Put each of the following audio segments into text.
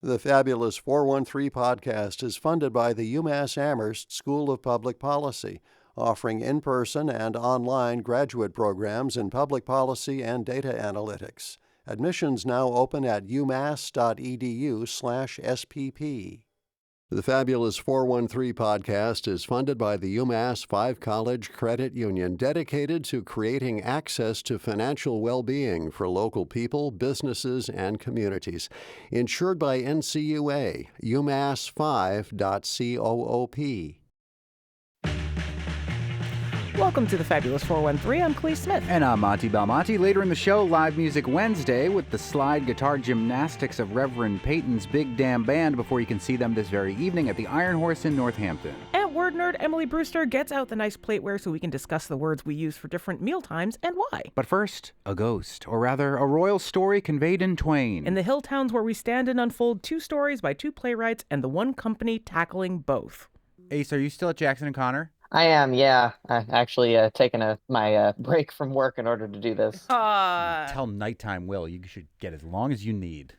The Fabulous 413 podcast is funded by the UMass Amherst School of Public Policy, offering in-person and online graduate programs in public policy and data analytics. Admissions now open at umass.edu/SPP. The Fabulous 413 podcast is funded by the UMass 5-College Credit Union, dedicated to creating access to financial well-being for local people, businesses, and communities. Insured by NCUA, umass5.coop. Welcome to the Fabulous 413. I'm Clee Smith. And I'm Monty Belmonte. Later in the show, Live Music Wednesday with the slide guitar gymnastics of Reverend Peyton's Big Damn Band before you can see them this very evening at the Iron Horse in Northampton. And Word Nerd Emily Brewster gets out the nice plateware so we can discuss the words we use for different meal times and why. But first, a ghost, or rather, a royal story conveyed in twain. In the hill towns where we stand and unfold two stories by two playwrights and the one company tackling both. Ace, are you still at Jackson and Connor? I am, yeah. I actually taken my break from work in order to do this. Tell nighttime Will you should get as long as you need.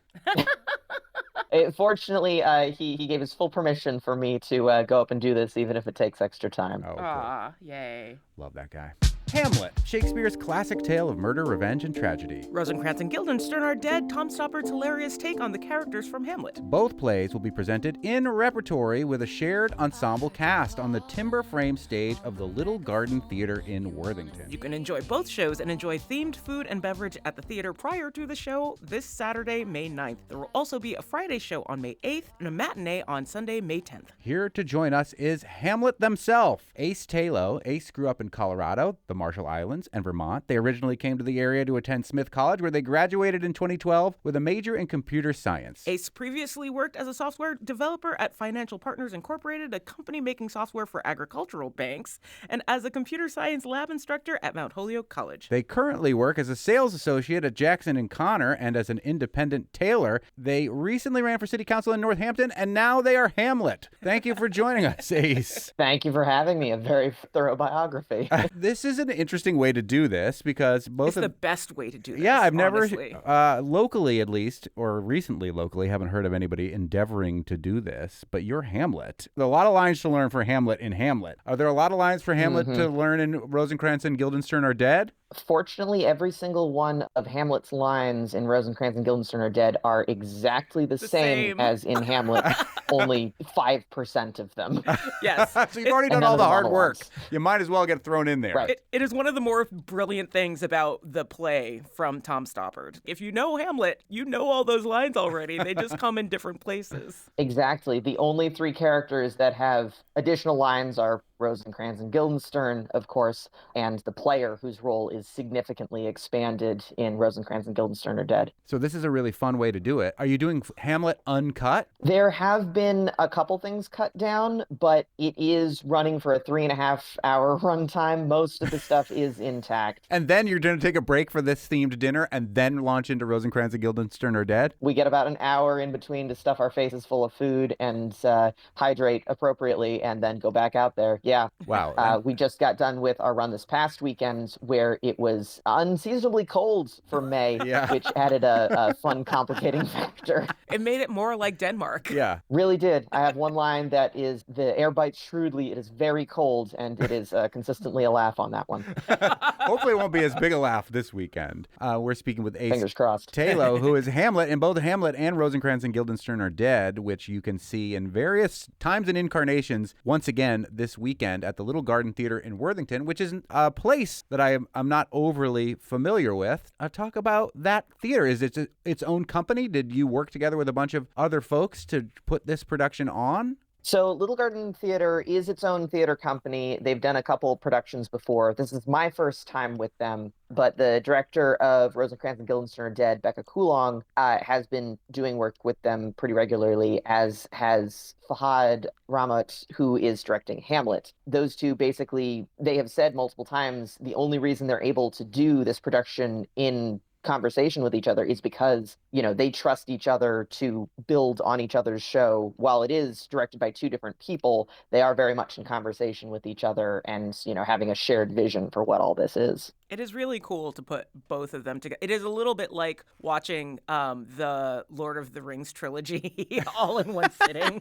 Fortunately, he gave his full permission for me to go up and do this, even if it takes extra time. Oh, Aw, yay. love that guy. Hamlet, Shakespeare's classic tale of murder, revenge, and tragedy. Rosencrantz and Guildenstern are dead. Tom Stoppard's hilarious take on the characters from Hamlet. Both plays will be presented in repertory with a shared ensemble cast on the timber frame stage of the Little Garden Theater in Worthington. You can enjoy both shows and enjoy themed food and beverage at the theater prior to the show this Saturday, May 9th. There will also be a Friday show on May 8th and a matinee on Sunday, May 10th. Here to join us is Hamlet themselves. Ace Taylor. Ace grew up in Colorado, the Marshall Islands, and Vermont. They originally came to the area to attend Smith College, where they graduated in 2012 with a major in computer science. Ace previously worked as a software developer at Financial Partners Incorporated, a company making software for agricultural banks, and as a computer science lab instructor at Mount Holyoke College. They currently work as a sales associate at Jackson and Connor and as an independent tailor. They recently ran for city council in Northampton, and now they are Hamlet. Thank you for joining us, Ace. Thank you for having me. A very thorough biography. This is an interesting way to do this because It's the best way to do this. Yeah, I've honestly. never, locally at least, or recently locally, haven't heard of anybody endeavoring to do this, but you're Hamlet. There are a lot of lines to learn for Hamlet in Hamlet. Are there a lot of lines for Hamlet to learn in Rosencrantz and Guildenstern Are Dead? Fortunately, every single one of Hamlet's lines in Rosencrantz and Guildenstern Are Dead are exactly the same as in Hamlet, only 5% of them. Yes. So you've already done all the hard work. monologues. You might as well get thrown in there. Right. It is one of the more brilliant things about the play from Tom Stoppard. If you know Hamlet, you know all those lines already. They just come in different places. Exactly. The only three characters that have additional lines are Rosencrantz and Guildenstern, of course, and the player whose role is significantly expanded in Rosencrantz and Guildenstern Are Dead. So this is a really fun way to do it. Are you doing Hamlet uncut? There have been a couple things cut down, but it is running for a 3.5-hour runtime. Most of the stuff is intact. And then you're going to take a break for this themed dinner and then launch into Rosencrantz and Guildenstern Are Dead? We get about an hour in between to stuff our faces full of food and hydrate appropriately and then go back out there. Yeah. Wow. We just got done with our run this past weekend where it was unseasonably cold for May, which added a fun complicating factor. It made it more like Denmark. Yeah. Really did. I have one line that is, the air bites shrewdly, it is very cold, and it is consistently a laugh on that one. Hopefully it won't be as big a laugh this weekend. We're speaking with Ace Fingers crossed. Taylor, who is Hamlet in both Hamlet and Rosencrantz and Guildenstern Are Dead, which you can see in various times and incarnations once again this weekend at the Little Garden Theater in Worthington, which is a place that I'm not overly familiar with. Talk about that theater. Is it its own company? Did you work together with a bunch of other folks to put this production on? So Little Garden Theater is its own theater company. They've done a couple productions before. This is my first time with them, but the director of Rosencrantz and Guildenstern Are Dead, Becca Coulong, has been doing work with them pretty regularly, as has Fahad Ramot, who is directing Hamlet. Those two basically, they have said multiple times, the only reason they're able to do this production in conversation with each other is because, they trust each other to build on each other's show. While it is directed by two different people, they are very much in conversation with each other and, having a shared vision for what all this is. It is really cool to put both of them together. It is a little bit like watching the Lord of the Rings trilogy all in one sitting.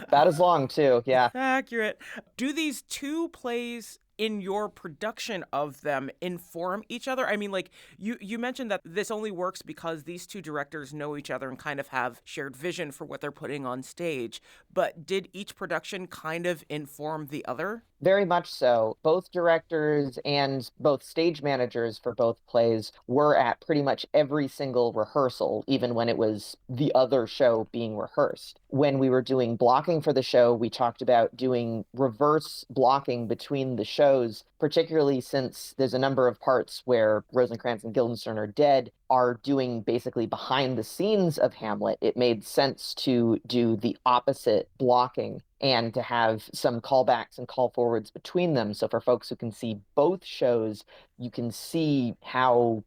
That is long, too. Yeah. Accurate. Do these two plays in your production of them inform each other? I mean, like, you mentioned that this only works because these two directors know each other and kind of have shared vision for what they're putting on stage. But did each production kind of inform the other? Very much so. Both directors and both stage managers for both plays were at pretty much every single rehearsal, even when it was the other show being rehearsed. When we were doing blocking for the show, we talked about doing reverse blocking between the shows, particularly since there's a number of parts where Rosencrantz and Guildenstern are dead, are doing basically behind the scenes of Hamlet. It made sense to do the opposite blocking and to have some callbacks and call forwards between them. So for folks who can see both shows, you can see how,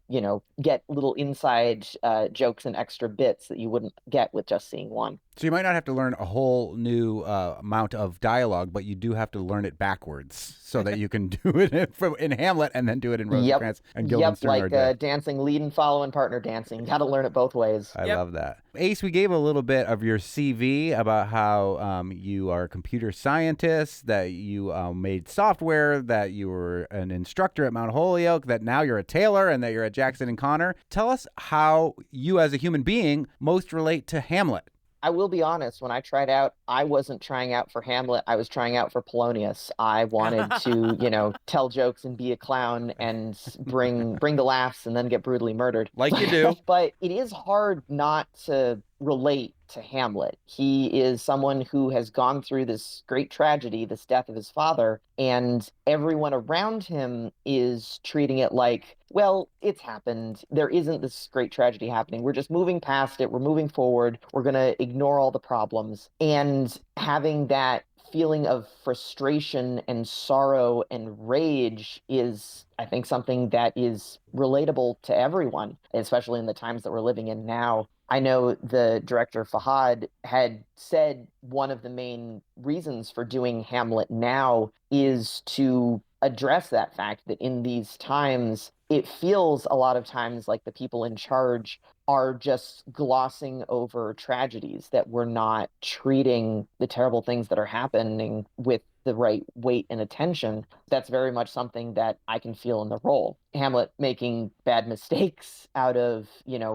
get little inside jokes and extra bits that you wouldn't get with just seeing one. So you might not have to learn a whole new amount of dialogue, but you do have to learn it backwards so that you can do it in Hamlet and then do it in Rosencrantz and Guildenstern. Yep, like dancing, lead and follow and partner dancing. You got to learn it both ways. I love that. Ace, we gave a little bit of your CV about how you are a computer scientist, that you made software, that you were an instructor at Mount Holyoke, that now you're a tailor, and that you're at Jackson and Connor. Tell us how you as a human being most relate to Hamlet. I will be honest, when I tried out, I wasn't trying out for Hamlet. I was trying out for Polonius. I wanted to, tell jokes and be a clown and bring the laughs and then get brutally murdered. Like you do. But it is hard not to relate to Hamlet. He is someone who has gone through this great tragedy, this death of his father, and everyone around him is treating it like, well, it's happened. There isn't this great tragedy happening. We're just moving past it. We're moving forward. We're going to ignore all the problems. And having that feeling of frustration and sorrow and rage is, I think, something that is relatable to everyone, especially in the times that we're living in now. I know the director Fahad had said one of the main reasons for doing Hamlet now is to address that fact that in these times, it feels a lot of times like the people in charge are just glossing over tragedies, that we're not treating the terrible things that are happening with the right weight and attention. That's very much something that I can feel in the role. Hamlet making bad mistakes out of,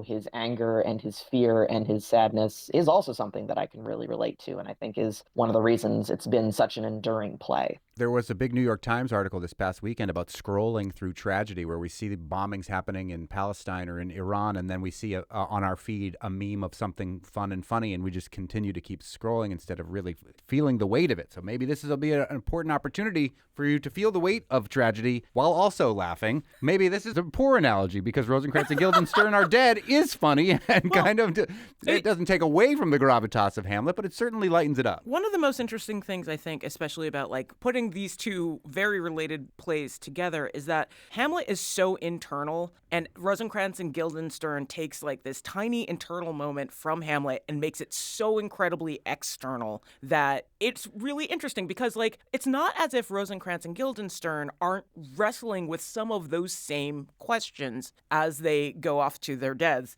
his anger and his fear and his sadness is also something that I can really relate to, and I think is one of the reasons it's been such an enduring play. There was a big New York Times article this past weekend about scrolling through tragedy, where we see the bombings happening in Palestine or in Iran, and then we see on our feed a meme of something fun and funny, and we just continue to keep scrolling instead of really feeling the weight of it. So maybe this will be an important opportunity for you to feel the weight of tragedy while also laughing. Maybe this is a poor analogy because Rosencrantz and Guildenstern are dead is funny and it doesn't take away from the gravitas of Hamlet, but it certainly lightens it up. One of the most interesting things, I think, especially about putting these two very related plays together, is that Hamlet is so internal, and Rosencrantz and Guildenstern takes this tiny internal moment from Hamlet and makes it so incredibly external that it's really interesting because it's not as if Rosencrantz and Guildenstern aren't wrestling with some of those same questions as they go off to their deaths.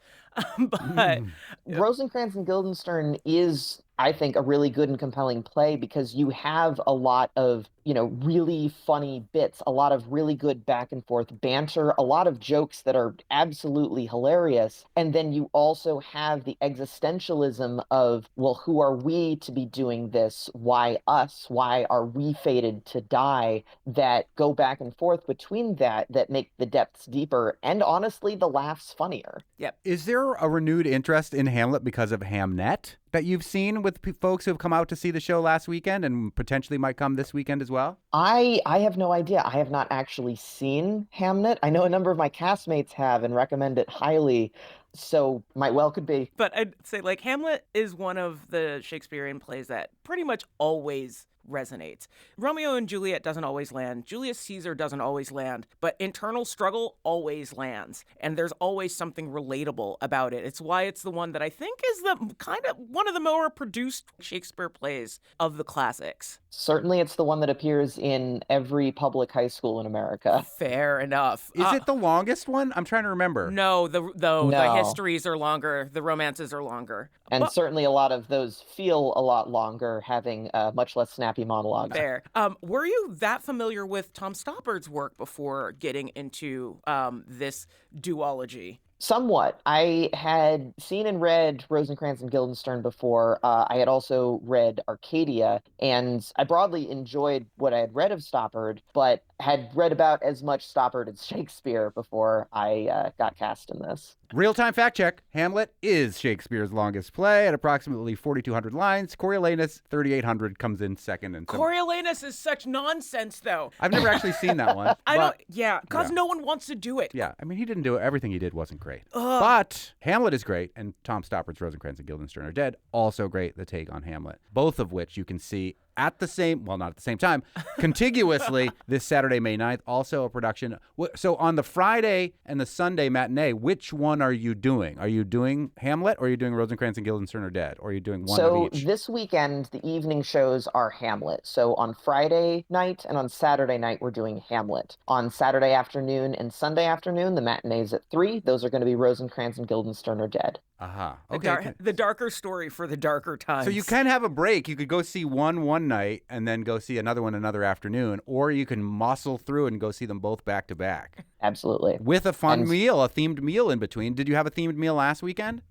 But Rosencrantz and Guildenstern is, I think, a really good and compelling play because you have a lot of, really funny bits, a lot of really good back and forth banter, a lot of jokes that are absolutely hilarious. And then you also have the existentialism of, well, who are we to be doing this? Why us? Why are we fated to die? That go back and forth between that make the depths deeper and honestly the laughs funnier. Yep. Is there a renewed interest in Hamlet because of Hamnet that you've seen with folks who have come out to see the show last weekend and potentially might come this weekend as well? I have no idea. I have not actually seen Hamlet. I know a number of my castmates have and recommend it highly. So might well could be. But I'd say, like, Hamlet is one of the Shakespearean plays that pretty much always resonates. Romeo and Juliet doesn't always land. Julius Caesar doesn't always land. But internal struggle always lands. And there's always something relatable about it. It's why it's the one that I think is the kind of one of the more produced Shakespeare plays of the classics. Certainly it's the one that appears in every public high school in America. Fair enough. Is it the longest one? I'm trying to remember. No, the No. histories are longer. The romances are longer. And But- certainly a lot of those feel a lot longer, having much less snappy monologues. Fair. Were you that familiar with Tom Stoppard's work before getting into this duology? Somewhat. I had seen and read Rosencrantz and Guildenstern before. I had also read Arcadia, and I broadly enjoyed what I had read of Stoppard, but had read about as much Stoppard as Shakespeare before I got cast in this. Real-time fact check. Hamlet is Shakespeare's longest play at approximately 4,200 lines. Coriolanus, 3,800, comes in second. And Coriolanus is such nonsense, though. I've never actually seen that one. I but- don't. Yeah, because no one wants to do it. Yeah, I mean, he didn't do it. Everything he did wasn't great. But Hamlet is great, and Tom Stoppard's Rosencrantz and Guildenstern are Dead, also great, the take on Hamlet. Both of which you can see at the same, well, not at the same time, contiguously this Saturday, May 9th, also a production. So on the Friday and the Sunday matinee, which one are you doing? Are you doing Hamlet, or are you doing Rosencrantz and Guildenstern are Dead? Or are you doing one So of each? this weekend, the evening shows are Hamlet. So on Friday night and on Saturday night, we're doing Hamlet. On Saturday afternoon and Sunday afternoon, the matinees at 3. Those are going to be Rosencrantz and Guildenstern are Dead. Aha. The Okay. the darker story for the darker times. So you can have a break. You could go see one night and then go see another one another afternoon, or you can muscle through and go see them both back to back Absolutely. with a fun And- meal, a themed meal in between. Did you have a themed meal last weekend?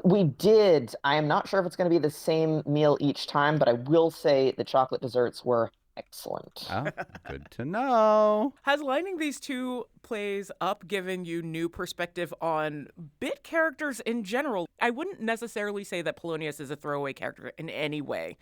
We did. I am not sure if it's going to be the same meal each time, but I will say the chocolate desserts were excellent. Oh, good to know. Has lining these two plays up given you new perspective on bit characters in general? I wouldn't necessarily say that Polonius is a throwaway character in any way,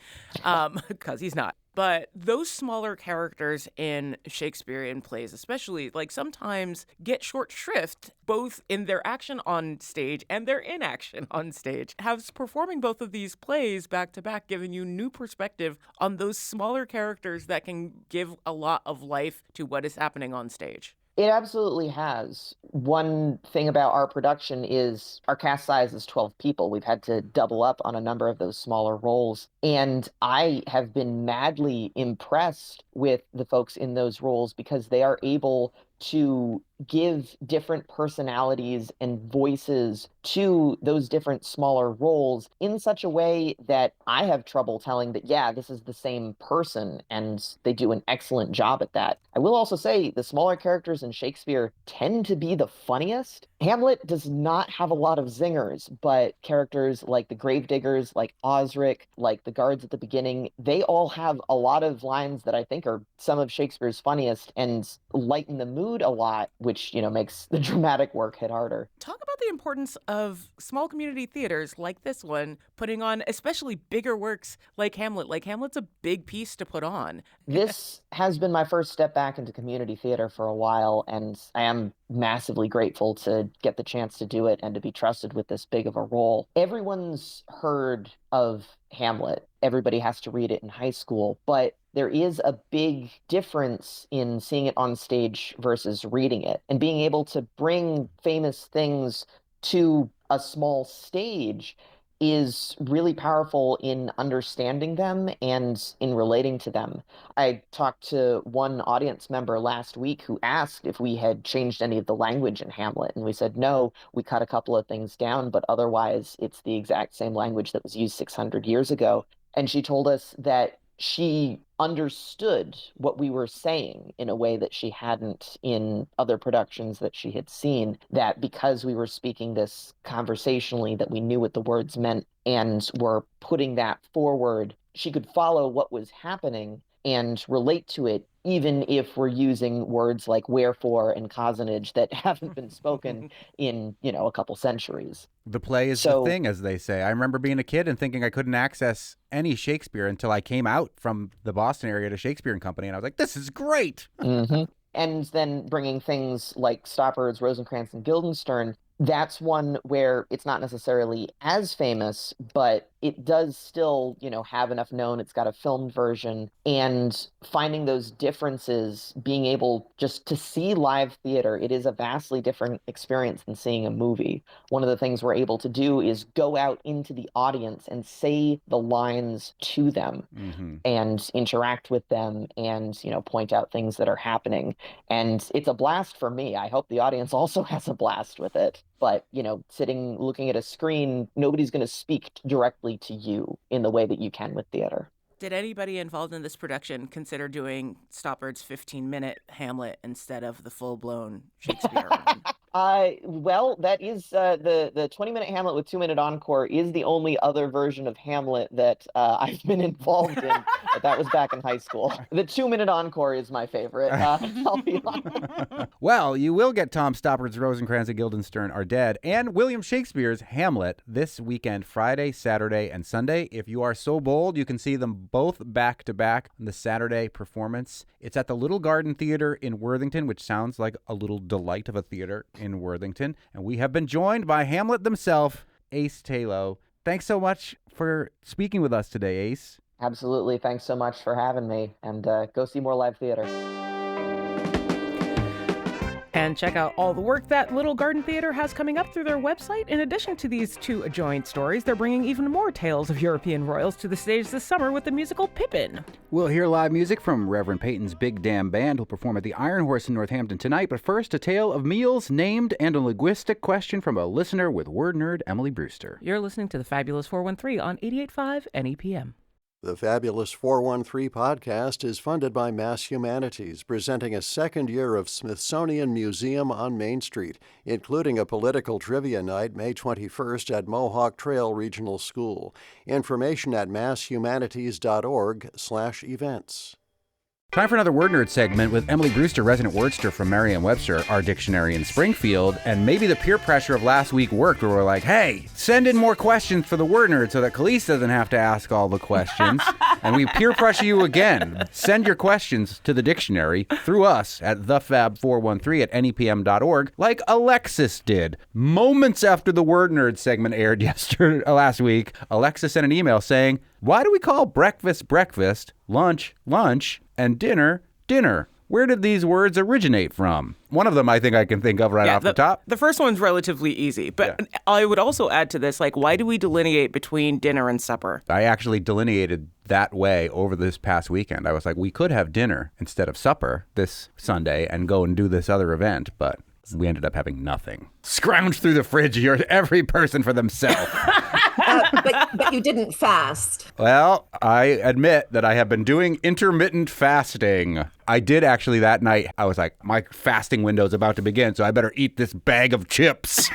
because he's not. But those smaller characters in Shakespearean plays, especially, like, sometimes get short shrift, both in their action on stage and their inaction on stage. Has performing both of these plays back to back given you new perspective on those smaller characters that can give a lot of life to what is happening on stage? It absolutely has. One thing about our production is our cast size is 12 people. We've had to double up on a number of those smaller roles. And I have been madly impressed with the folks in those roles because they are able to give different personalities and voices to those different smaller roles in such a way that I have trouble telling that, yeah, this is the same person, and they do an excellent job at that. I will also say the smaller characters in Shakespeare tend to be the funniest. Hamlet does not have a lot of zingers, but characters like the gravediggers, like Osric, like the guards at the beginning, they all have a lot of lines that I think are some of Shakespeare's funniest and lighten the mood a lot, which, makes the dramatic work hit harder. Talk about the importance of small community theaters like this one, putting on especially bigger works like Hamlet. Like, Hamlet's a big piece to put on. This has been my first step back into community theater for a while, and I am massively grateful to get the chance to do it and to be trusted with this big of a role. Everyone's heard of Hamlet. Everybody has to read it in high school, but there is a big difference in seeing it on stage versus reading it. And being able to bring famous things to a small stage is really powerful in understanding them and in relating to them. I talked to one audience member last week who asked if we had changed any of the language in Hamlet, and we said no, we cut a couple of things down, but otherwise it's the exact same language that was used 600 years ago. And she told us that she understood what we were saying in a way that she hadn't in other productions that she had seen, that because we were speaking this conversationally, that we knew what the words meant and were putting that forward, she could follow what was happening and relate to it, even if we're using words like wherefore and cozenage that haven't been spoken in, a couple centuries. The play is the thing, as they say. I remember being a kid and thinking I couldn't access any Shakespeare until I came out from the Boston area to Shakespeare and Company, and I was like, this is great. Mm-hmm. And then bringing things like Stoppard's Rosencrantz and Guildenstern, That's one where it's not necessarily as famous, but it does still, have enough known. It's got a filmed version, and finding those differences, being able just to see live theater, it is a vastly different experience than seeing a movie. One of the things we're able to do is go out into the audience and say the lines to them and interact with them and, point out things that are happening. And it's a blast for me. I hope the audience also has a blast with it. But, sitting, looking at a screen, nobody's going to speak directly to you in the way that you can with theater. Did anybody involved in this production consider doing Stoppard's 15-minute Hamlet instead of the full-blown Shakespeare one? Well, that is the 20-minute Hamlet with 2-minute encore is the only other version of Hamlet that I've been involved in. But that was back in high school. The 2-minute encore is my favorite. I'll be honest. Well, you will get Tom Stoppard's Rosencrantz and Guildenstern Are Dead and William Shakespeare's Hamlet this weekend, Friday, Saturday, and Sunday. If you are so bold, you can see them both back to back on the Saturday performance. It's at the Little Garden Theater in Worthington, which sounds like a little delight of a theater in Worthington. And we have been joined by Hamlet himself, Ace Tayloe. Thanks so much for speaking with us today, Ace. Absolutely. Thanks so much for having me. And go see more live theater. And check out all the work that Little Garden Theater has coming up through their website. In addition to these two adjoined stories, they're bringing even more tales of European royals to the stage this summer with the musical Pippin. We'll hear live music from Reverend Peyton's Big Damn Band, who'll perform at the Iron Horse in Northampton tonight. But first, a tale of meals named and a linguistic question from a listener with Word Nerd Emily Brewster. You're listening to the Fabulous 413 on 88.5 NEPM. The Fabulous 413 podcast is funded by Mass Humanities, presenting a second year of Smithsonian Museum on Main Street, including a political trivia night May 21st at Mohawk Trail Regional School. Information at masshumanities.org/events. Time for another Word Nerd segment with Emily Brewster, resident wordster from Merriam-Webster, our dictionary in Springfield. And maybe the peer pressure of last week worked, where we're like, hey, send in more questions for the Word Nerd so that Khalees doesn't have to ask all the questions. And we peer pressure you again. Send your questions to the dictionary through us at thefab413@nepm.org, like Alexis did. Moments after the Word Nerd segment aired last week, Alexis sent an email saying, why do we call breakfast, breakfast, lunch, lunch, and dinner, dinner? Where did these words originate from? One of them I think I can think of off the top. The first one's relatively easy, but I would also add to this, why do we delineate between dinner and supper? I actually delineated that way over this past weekend. I was like, we could have dinner instead of supper this Sunday and go and do this other event, but we ended up having nothing. Scrounge through the fridge, you're every person for themselves. But you didn't fast. Well, I admit that I have been doing intermittent fasting. I did actually that night. I was like, my fasting window is about to begin, so I better eat this bag of chips.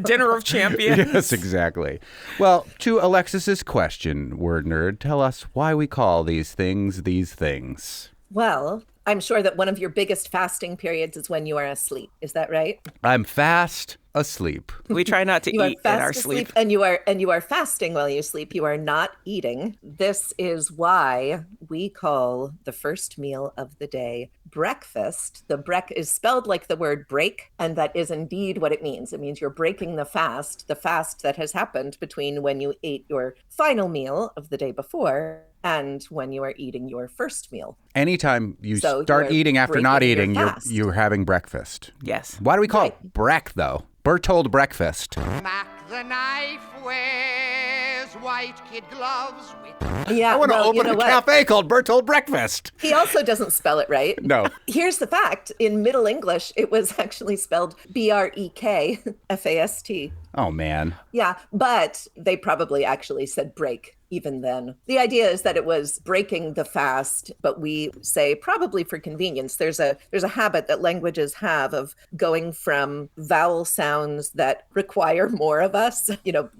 Dinner of champions. Yes, exactly. Well, to Alexis's question, Word Nerd, tell us why we call these things these things. Well, I'm sure that one of your biggest fasting periods is when you are asleep. Is that right? I'm fast asleep. We try not to You are eat in fast our asleep, sleep. and you are fasting while you sleep. You are not eating. This is why we call the first meal of the day breakfast. The brek is spelled like the word break, and that is indeed what it means. It means you're breaking the fast that has happened between when you ate your final meal of the day before and when you are eating your first meal. Anytime you So start you're eating after not breaking your eating, fast. you're having breakfast. Yes. Why do we call Right. it brek, though? Bertold breakfast. Mac the knife wears white kid gloves with Yeah, I want to well, open you know a what? cafe called Bertold Breakfast. He also doesn't spell it right. No. Here's the fact. In Middle English, it was actually spelled BREKFAST. Oh, man. Yeah, but they probably actually said break even then. The idea is that it was breaking the fast, but we say probably for convenience. There's a habit that languages have of going from vowel sounds that require more of us,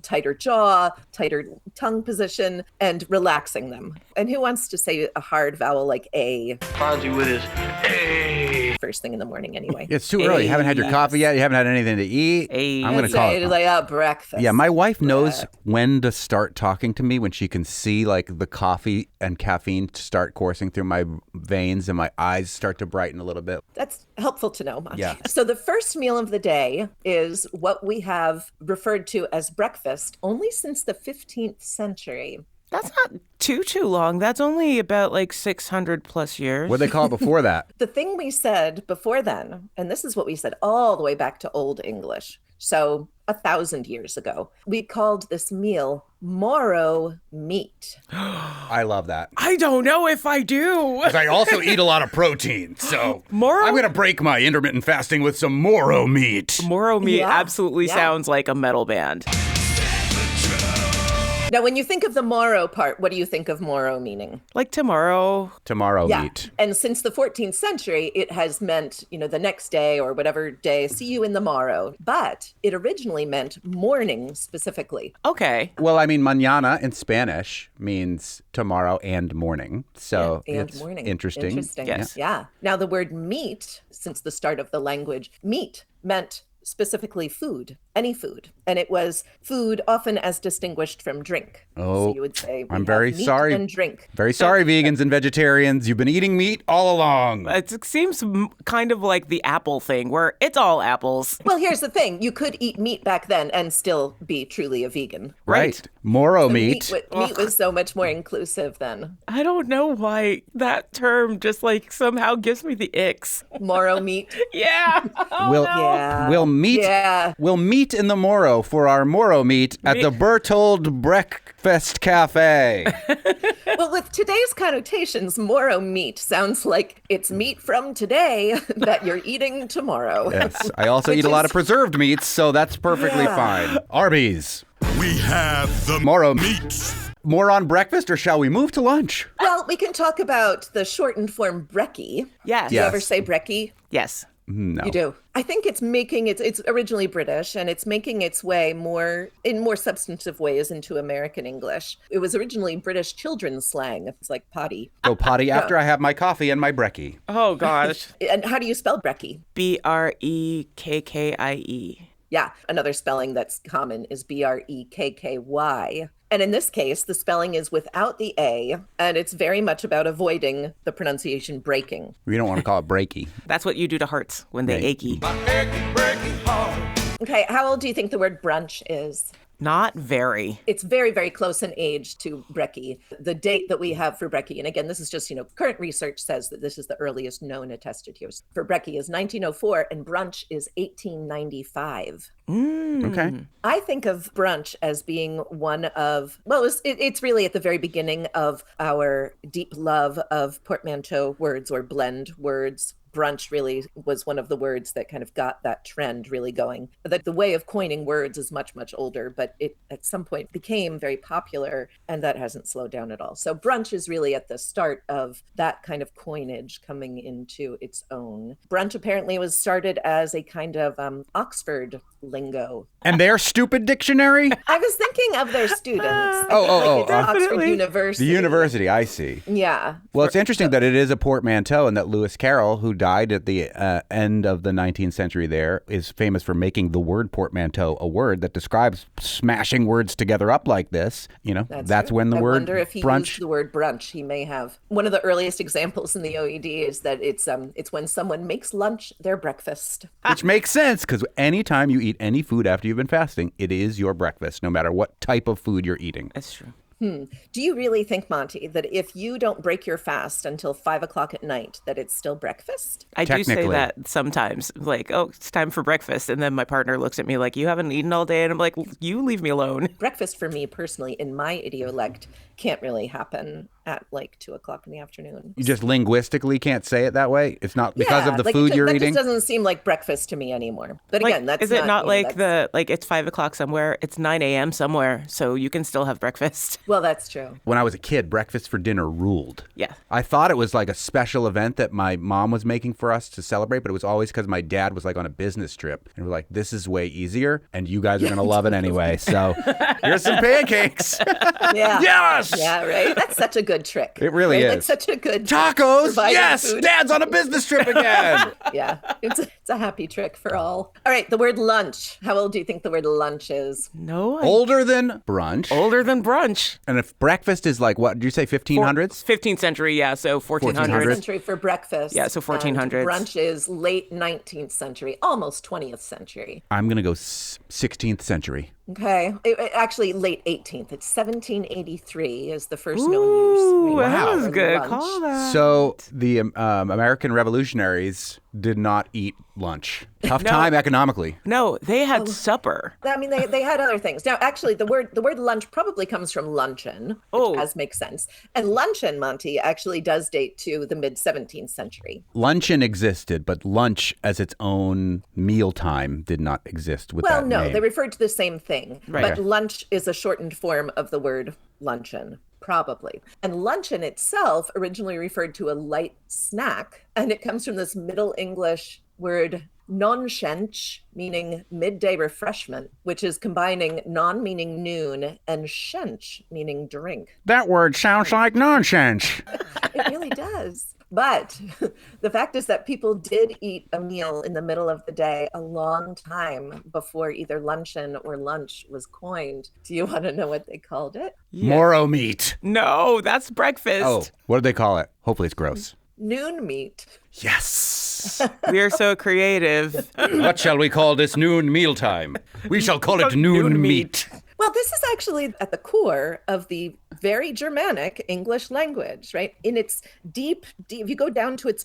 tighter jaw, tighter tongue position, and relaxing them. And who wants to say a hard vowel like A? Fonzie with his hey. first thing in the morning anyway. It's too early. You haven't had your coffee yet. You haven't had anything to eat. I'm going to call it. It's like, breakfast. Yeah, my wife knows when to start talking to me when she can see like the coffee and caffeine start coursing through my veins and my eyes start to brighten a little bit. That's helpful to know, Monty. Yeah. So the first meal of the day is what we have referred to as breakfast only since the 15th century. That's not too long. That's only about like 600 plus years. What did they call it before that? The thing we said before then, and this is what we said all the way back to Old English, so 1,000 years ago, we called this meal morrow meat. I love that. I don't know if I do. Because I also eat a lot of protein, so Morrow? I'm going to break my intermittent fasting with some morrow meat. Morrow meat Yeah. absolutely sounds like a metal band. Now, when you think of the morrow part, what do you think of morrow meaning? Like tomorrow. Tomorrow meat. And since the 14th century, it has meant, the next day or whatever day, see you in the morrow. But it originally meant morning specifically. Okay. Well, I mean, mañana in Spanish means tomorrow and morning. So and it's morning. interesting. Yes. Yeah. Now, the word meat, since the start of the language, meat meant specifically food, any food. And it was food often as distinguished from drink. Oh, so you would say, I'm very meat sorry. and drink. Very sorry, vegans and vegetarians. You've been eating meat all along. It seems kind of like the apple thing where it's all apples. Well, here's the thing. You could eat meat back then and still be truly a vegan. Right. Morrow So meat. Meat was so much more inclusive then. I don't know why that term just like somehow gives me the icks. Morrow meat. Yeah. Oh, We'll, no. Yeah. we'll meet. Yeah. We'll meet in the morrow for our morrow meet at the Bertold Breakfast Cafe. Well, with today's connotations, morrow meat sounds like it's meat from today that you're eating tomorrow. Yes. I also eat a lot of preserved meats, so that's perfectly fine. Arby's. We have the Morrow meat. More on breakfast, or shall we move to lunch? Well, we can talk about the shortened form brekkie. Yes. Do you Yes. ever say brekkie? Yes. No. You do. I think it's making it's originally British and it's making its way more substantive ways into American English. It was originally British children's slang. It's like potty. Go potty after I have my coffee and my brekkie. Oh, gosh. And how do you spell brekkie? Brekkie. Yeah, another spelling that's common is Brekky. And in this case, the spelling is without the A, and it's very much about avoiding the pronunciation breaking. We don't want to call it breaky. That's what you do to hearts when they Right. achy. Okay, how old do you think the word brunch is? Not very. It's very, very close in age to brekkie. The date that we have for brekkie, and again, this is just, current research says that this is the earliest known attested use for brekkie is 1904 and brunch is 1895. Okay. I think of brunch as being one of, it's really at the very beginning of our deep love of portmanteau words or blend words. Brunch really was one of the words that kind of got that trend really going. The way of coining words is much, much older, but it at some point became very popular and that hasn't slowed down at all. So brunch is really at the start of that kind of coinage coming into its own. Brunch apparently was started as a kind of Oxford lingo. And their stupid dictionary? I was thinking of their students. Oh, It's Oxford definitely. University. The university, I see. Yeah. Well, it's interesting that it is a portmanteau and that Lewis Carroll, who died at the end of the 19th century there, is famous for making the word portmanteau a word that describes smashing words together up like this. That's true. when the I word wonder if he brunch... used the word brunch. He may have. One of the earliest examples in the OED is that it's when someone makes lunch their breakfast. Which makes sense, because anytime you eat any food after you've been fasting, it is your breakfast, no matter what type of food you're eating. That's true. Do you really think, Monty, that if you don't break your fast until 5 o'clock at night, that it's still breakfast? I do say Technically. that sometimes, like, oh, it's time for breakfast. And then my partner looks at me like, you haven't eaten all day. And I'm like, you leave me alone. Breakfast for me personally, in my idiolect, can't really happen at like 2 o'clock in the afternoon. You just linguistically can't say it that way? It's not because of the like, food you're that eating? just doesn't seem like breakfast to me anymore. But Like, again, that's is it not like that's- it's 5 o'clock somewhere? It's 9 a.m. somewhere. So you can still have breakfast. Well, that's true. When I was a kid, breakfast for dinner ruled. Yeah. I thought it was like a special event that my mom was making for us to celebrate, but it was always because my dad was like on a business trip. And we're like, this is way easier, and you guys are going to love it anyway. So here's some pancakes. Yeah. Yes! Yes! Yeah, right? That's such a good trick. It really right? Like is. such a good Tacos! providing Yes! food. Dad's on a business trip again! Yeah, it's a happy trick for all. All right, the word lunch. How old do you think the word lunch is? No, Older than brunch. older than brunch. And if breakfast is like, what, did you say 1500s? 15th century, yeah, so 1400s. 1400s. Century for breakfast. Yeah, so 1400s. And brunch is late 19th century, almost 20th century. I'm going to go 16th century. Okay. Actually, late 18th. It's 1783 is the first known Ooh, use. that was for good. lunch. Call that. So the American revolutionaries did not eat lunch. Tough time economically. No, they had supper. I mean, they had other things. Now, actually, the word lunch probably comes from luncheon, which does make sense. And luncheon, Monty, actually does date to the mid 17th century. Luncheon existed, but lunch as its own mealtime did not exist with Well, that no, name. they referred to the same thing. Right. But lunch is a shortened form of the word luncheon. Probably. And luncheon itself originally referred to a light snack, and it comes from this Middle English word nonsench, meaning midday refreshment, which is combining non meaning noon and shench, meaning drink. That word sounds like nonsense. It really does. But the fact is that people did eat a meal in the middle of the day a long time before either luncheon or lunch was coined. Do you want to know what they called it? Moro meat. No, that's breakfast. Oh, what did they call it? Hopefully it's gross. Noon meat. Yes. We are so creative. What shall we call this noon mealtime? We shall call it noon meat. Well, this is actually at the core of the very Germanic English language, right? In its deep, if you go down to its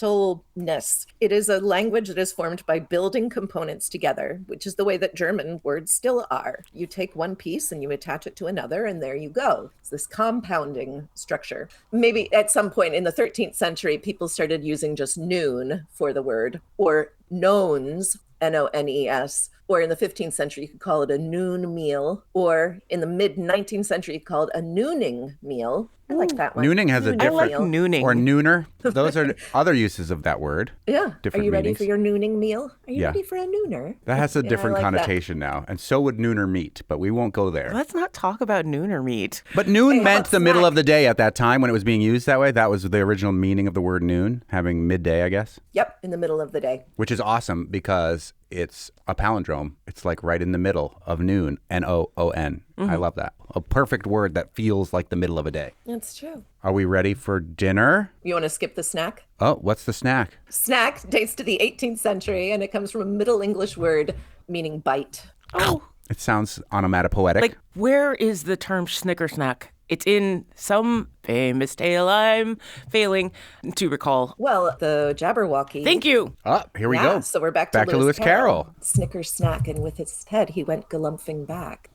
skeletalness, it is a language that is formed by building components together, which is the way that German words still are. You take one piece and you attach it to another, and there you go. It's this compounding structure. Maybe at some point in the 13th century, people started using just noon for the word, or nones, N-O-N-E-S, or in the 15th century, you could call it a noon meal, or in the mid 19th century, you could call it a nooning meal. I like that one. Nooning has a Nooning different, meal. nooning. or nooner. Those are other uses of that word. Yeah. different Are you ready meanings. for your nooning meal? Are you Yeah. ready for a nooner? That has a Yeah, I different like that. connotation now. And so would nooner meat, but we won't go there. Let's not talk about nooner meat. But noon Hey, meant hot the middle snack. of the day at that time when it was being used that way. That was the original meaning of the word noon, having midday, I guess, Yep, in the middle of the day. which is awesome because it's a palindrome. It's like right in the middle of noon, N-O-O-N. I love that. A perfect word that feels like the middle of a day. That's true. Are we ready for dinner? You want to skip the snack? Oh, what's the snack? Snack dates to the 18th century, and it comes from a Middle English word meaning bite. Oh, It sounds onomatopoetic. like where is the term snicker snack? It's in some famous tale I'm failing to recall. Well, the Jabberwocky. Thank you. Here we Yeah, go. so we're back to Lewis Carroll. Snicker snack, and with his head, he went galumphing back.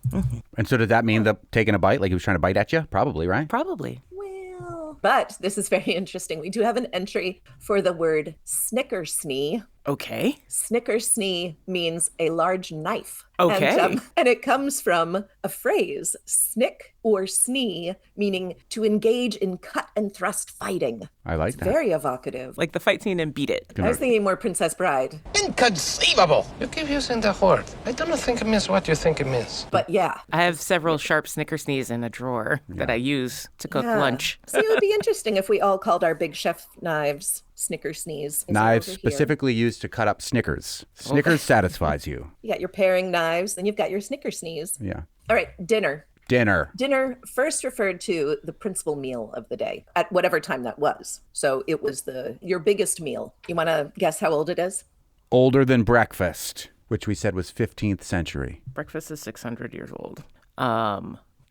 And so did that mean taking a bite, like he was trying to bite at you? Probably, right? Probably. Well, but this is very interesting. We do have an entry for the word snickersnee. Okay. Snickersnee means a large knife. Okay. And it comes from a phrase, snick or snee, meaning to engage in cut and thrust fighting. I like that. Very evocative. Like the fight scene in Beat It. I was thinking more Princess Bride. Inconceivable! You keep using the word. I don't think it means what you think it means. But yeah. I have several sharp Snickersnees in a drawer that I use to cook Yeah. lunch. See, it would be interesting if we all called our big chef knives Snickersnees. Knives specifically used to cut up Snickers. Snickers satisfies you. You got your paring knives, then you've got your Snickersnees. Yeah. All right, dinner. Dinner. Dinner first referred to the principal meal of the day at whatever time that was. So it was your biggest meal. You want to guess how old it is? Older than breakfast, which we said was 15th century. Breakfast is 600 years old.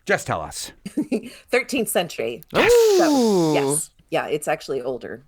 Just tell us. 13th century. Ooh. Yes. Yeah, it's actually older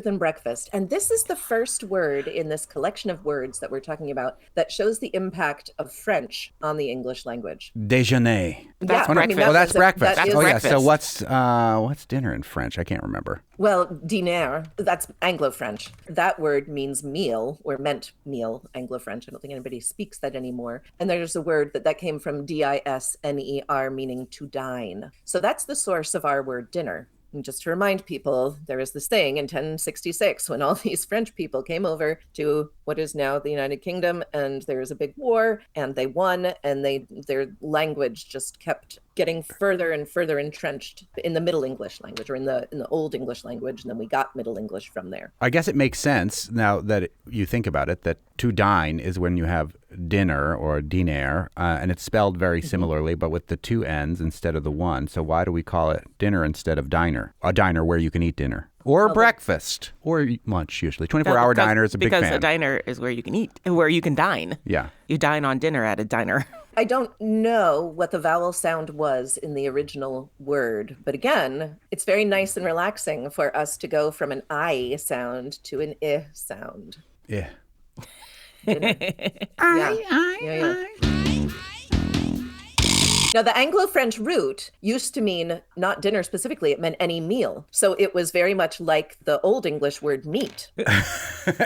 than breakfast. And this is the first word in this collection of words that we're talking about that shows the impact of French on the English language. Déjeuner. That's I mean, breakfast. that Oh, that's was breakfast. that is Oh, yeah. breakfast. So what's dinner in French? I can't remember. Well, dîner, that's Anglo-French. That word means meal, or meant meal, Anglo-French. I don't think anybody speaks that anymore. And there's a word that came from D-I-S-N-E-R, meaning to dine. So that's the source of our word dinner. And just to remind people, there was this thing in 1066 when all these French people came over to what is now the United Kingdom, and there was a big war, and they won, and their language just kept getting further and further entrenched in the Middle English language, or in the Old English language, and then we got Middle English from there. I guess it makes sense now that you think about it, that to dine is when you have dinner or diner, and it's spelled very similarly, but with the two N's instead of the one. So why do we call it dinner instead of diner? A diner where you can eat dinner. Or breakfast. Or lunch, usually. 24-hour diner is a big fan. Because a diner is where you can eat, where you can dine. Yeah. You dine on dinner at a diner. I don't know what the vowel sound was in the original word, but again, it's very nice and relaxing for us to go from an I sound to an I sound. Yeah. Yeah. Now, the Anglo-French root used to mean not dinner specifically. It meant any meal. So it was very much like the Old English word meat.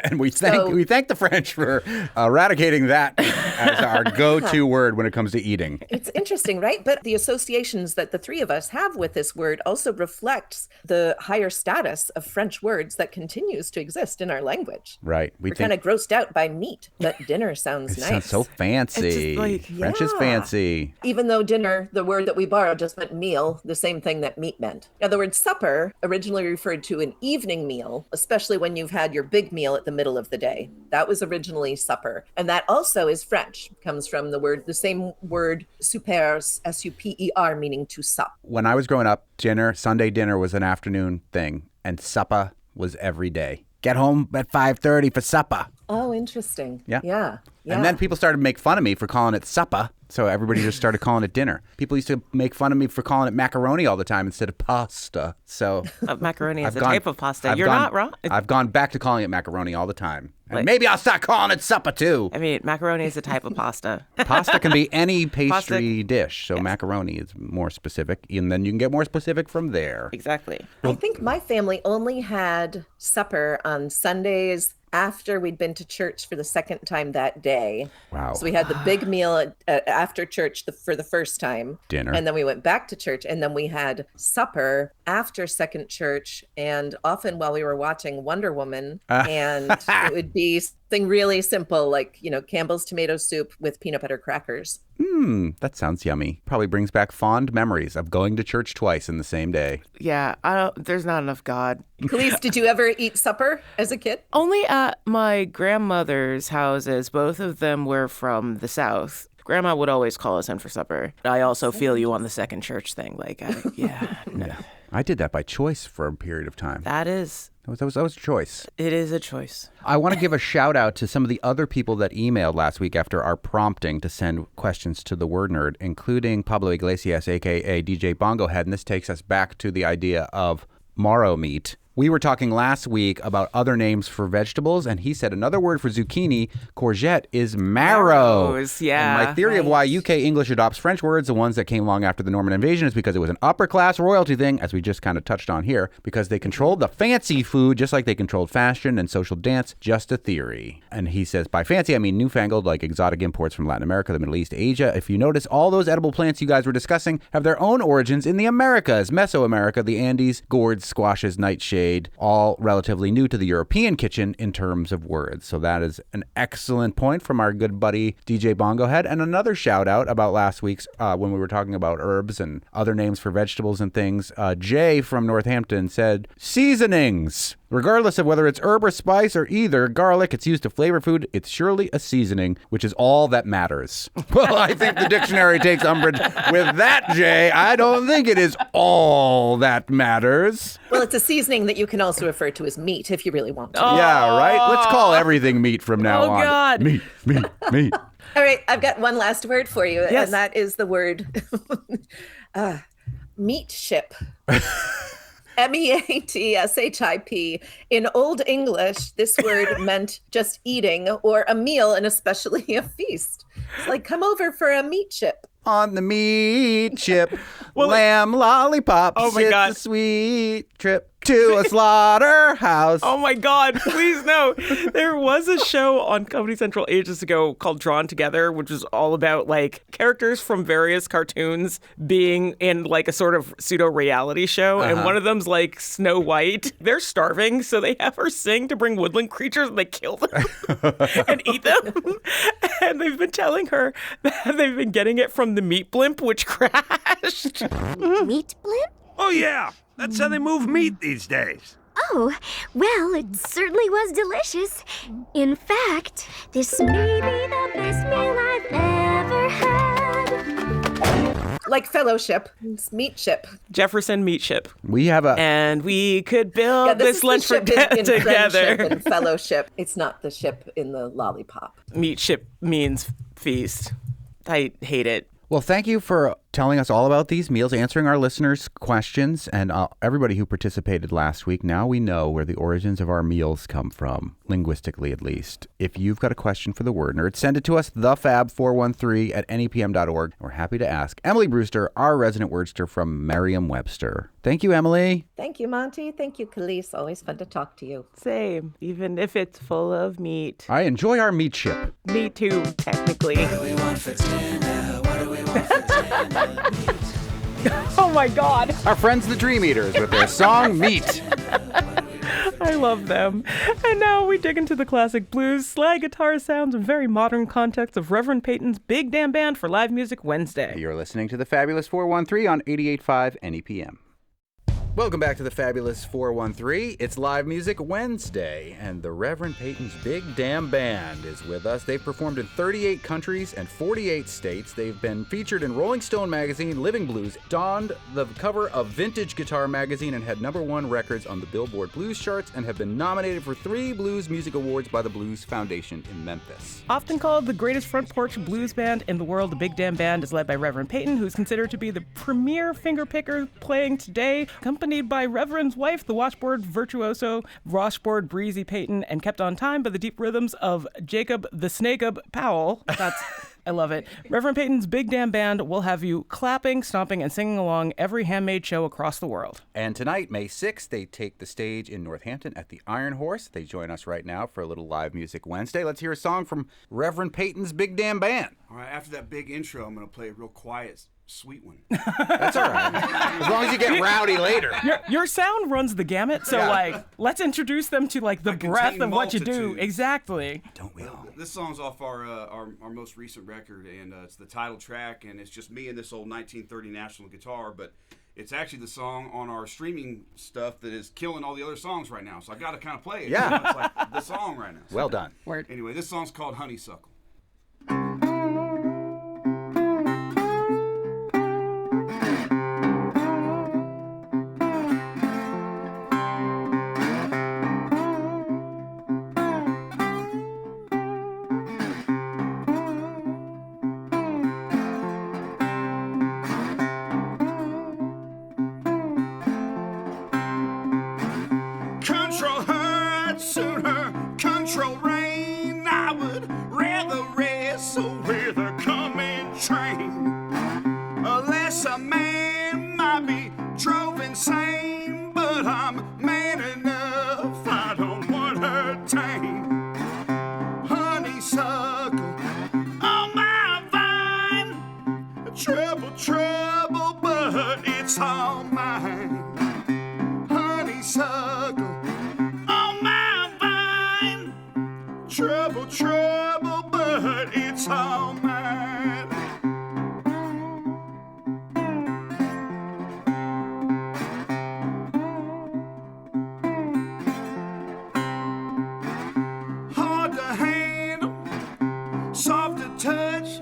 And we thank the French for eradicating that as our go-to word when it comes to eating. It's interesting, right? But the associations that the three of us have with this word also reflects the higher status of French words that continues to exist in our language. Right. We're kind of grossed out by meat, but dinner sounds nice. It sounds so fancy. French is fancy. Even though dinner, the word that we borrowed, just meant meal, the same thing that meat meant. Now, the word supper originally referred to an evening meal, especially when you've had your big meal at the middle of the day. That was originally supper. And that also is French. Comes from the same word, super, S-U-P-E-R, meaning to sup. When I was growing up, Sunday dinner was an afternoon thing, and supper was every day. Get home at 5:30 for supper. Oh, interesting. Yeah. And then people started to make fun of me for calling it supper. So everybody just started calling it dinner. People used to make fun of me for calling it macaroni all the time instead of pasta. So macaroni is a type of pasta. You're not wrong. I've gone back to calling it macaroni all the time. And maybe I'll start calling it supper too. I mean, macaroni is a type of pasta. Pasta can be any pastry dish. So macaroni is more specific. And then you can get more specific from there. Exactly. I think my family only had supper on Sundays after we'd been to church for the second time that day. Wow. So we had the big meal after church for the first time. Dinner. And then we went back to church, and then we had supper after second church, and often while we were watching Wonder Woman. And it would be something really simple, like, Campbell's tomato soup with peanut butter crackers. That sounds yummy. Probably brings back fond memories of going to church twice in the same day. Yeah, there's not enough God. Khalees, did you ever eat supper as a kid? Only at my grandmother's houses. Both of them were from the South. Grandma would always call us in for supper. I also feel you on the second church thing. No. I did that by choice for a period of time. That was a choice. It is a choice. I want to give a shout out to some of the other people that emailed last week after our prompting to send questions to the Word Nerd, including Pablo Iglesias, a.k.a. DJ Bongohead. And this takes us back to the idea of marrow meat. We were talking last week about other names for vegetables, and he said another word for zucchini, courgette, is marrow. Marrows, yeah. And my theory of why UK English adopts French words, the ones that came along after the Norman invasion, is because it was an upper-class royalty thing, as we just kind of touched on here, because they controlled the fancy food just like they controlled fashion and social dance. Just a theory. And he says, by fancy, I mean newfangled, like exotic imports from Latin America, the Middle East, Asia. If you notice, all those edible plants you guys were discussing have their own origins in the Americas, Mesoamerica, the Andes, gourds, squashes, nightshade, all relatively new to the European kitchen in terms of words. So that is an excellent point from our good buddy DJ Bongohead. And another shout out about last week's when we were talking about herbs and other names for vegetables and things. Jay from Northampton said, seasonings. Regardless of whether it's herb or spice or either, garlic, it's used to flavor food, it's surely a seasoning, which is all that matters. Well, I think the dictionary takes umbrage with that, Jay. I don't think it is all that matters. Well, it's a seasoning that you can also refer to as meat if you really want to. Yeah, right? Let's call everything meat from now on. Oh, God. Meat. All right, I've got one last word for you, Yes. and that is the word meat ship. MEATSHIP. In Old English, this word meant just eating or a meal, and especially a feast. It's like, come over for a meat ship. On the meat ship, lamb lollipops. Oh my God. It's a sweet trip. to a slaughterhouse. Oh my God, please no. There was a show on Comedy Central ages ago called Drawn Together, which was all about like characters from various cartoons being in like a sort of pseudo reality show. And one of them's like Snow White. They're starving, so they have her sing to bring woodland creatures and they kill them and eat them. And they've been telling her that they've been getting it from the meat blimp, which crashed. Meat blimp? Oh, yeah. That's how they move meat these days. Oh, well, it certainly was delicious. In fact, this may be the best meal I've ever had. Like fellowship, it's meat ship. Jefferson Meat Ship. We have a... And we could build this this is lunch the for ship in friendship together. and fellowship. It's not the ship in the lollipop. Meat ship means feast. I hate it. Well, thank you for telling us all about these meals, answering our listeners' questions, and everybody who participated last week. Now we know where the origins of our meals come from, linguistically at least. If you've got a question for the Word Nerd, send it to us, thefab413@nepm.org. We're happy to ask Emily Brewster, our resident wordster from Merriam-Webster. Thank you, Emily. Thank you, Monty. Thank you, Khalees. Always fun to talk to you. Same, even if it's full of meat. I enjoy our meat ship. Me too, technically. What do we want for dinner? What do we want for dinner? Oh my God. Our friends the Dream Eaters with their song Meat. I love them. And now we dig into the classic blues, slide guitar sounds, and very modern context of Reverend Peyton's Big Damn Band for Live Music Wednesday. You're listening to the Fabulous 413 on 88.5 NEPM. Welcome back to the Fabulous 413. It's Live Music Wednesday, and the Reverend Peyton's Big Damn Band is with us. They've performed in 38 countries and 48 states. They've been featured in Rolling Stone magazine, Living Blues, donned the cover of Vintage Guitar magazine, and had #1 records on the Billboard Blues charts, and have been nominated for 3 Blues Music Awards by the Blues Foundation in Memphis. Often called the greatest front porch blues band in the world, the Big Damn Band is led by Reverend Peyton, who's considered to be the premier fingerpicker playing today, accompanied by Reverend's wife, the washboard virtuoso, washboard breezy Peyton, and kept on time by the deep rhythms of Jacob the Snakeub Powell. I love it. Reverend Peyton's Big Damn Band will have you clapping, stomping, and singing along every handmade show across the world. And tonight, May 6th, they take the stage in Northampton at the Iron Horse. They join us right now for a little Live Music Wednesday. Let's hear a song from Reverend Peyton's Big Damn Band. All right, after that big intro, I'm going to play a real quiet, sweet one. That's all right. As long as you get rowdy later. Your sound runs the gamut, so let's introduce them to the breadth of what you do. Exactly. Don't we all? This song's off our most recent record, and it's the title track, and it's just me and this old 1930 National guitar, but it's actually the song on our streaming stuff that is killing all the other songs right now, so I got to kind of play it. Yeah. You know, it's like the song right now. So, well done. Word. Anyway, this song's called Honeysuckle. Control her, sooner control rain. I would rather wrestle with a coming train. Unless a man might be drove insane, but I'm man enough, I don't want her tame. Honeysuckle on my vine, trouble, trouble, but it's all mine. Honeysuckle on my vine, trouble, trouble, but it's all mine. Hard to handle, soft to touch.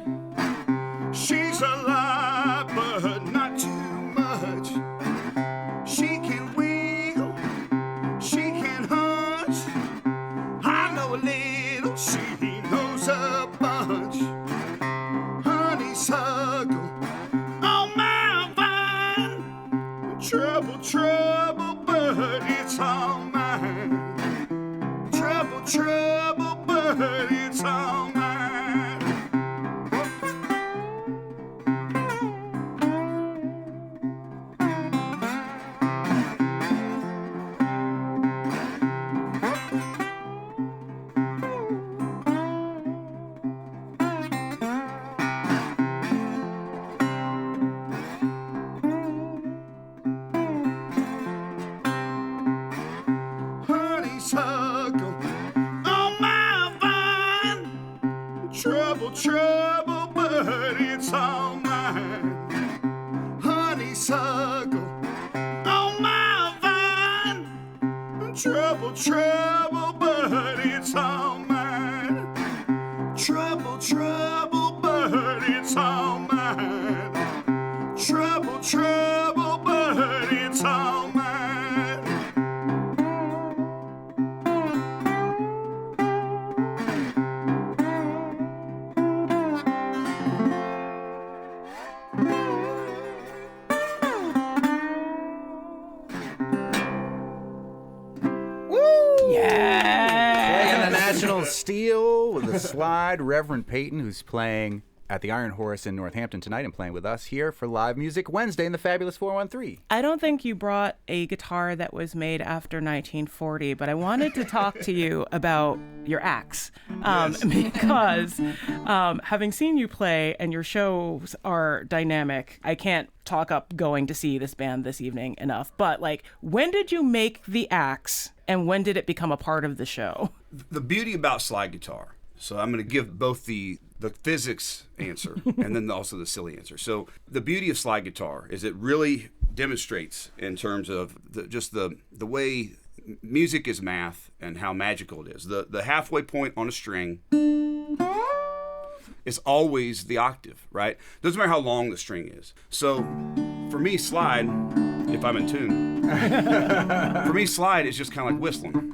She's a lot, but not too much. She can wiggle, she can hunch. I know a little, she knows a bunch. Honeysuckle on my vine, trouble, trouble, but it's all mine. Trouble, trouble, but it's all mine. trouble, trouble, but it's all mine. Trouble, trouble, but it's all mine. Trouble, trouble, but it's all mine. Steel with a slide. Reverend Peyton, who's playing at the Iron Horse in Northampton tonight and playing with us here for Live Music Wednesday in the Fabulous 413. I don't think you brought a guitar that was made after 1940, but I wanted to talk to you about your axe. Because having seen you play and your shows are dynamic, I can't talk up going to see this band this evening enough. But, like, when did you make the axe and when did it become a part of the show? The beauty about slide guitar, so I'm going to give both the physics answer and then also the silly answer. So the beauty of slide guitar is it really demonstrates in terms of the way music is math and how magical it is. The halfway point on a string is always the octave, right? Doesn't matter how long the string is. So for me, slide, if I'm in tune, for me, slide is just kind of like whistling.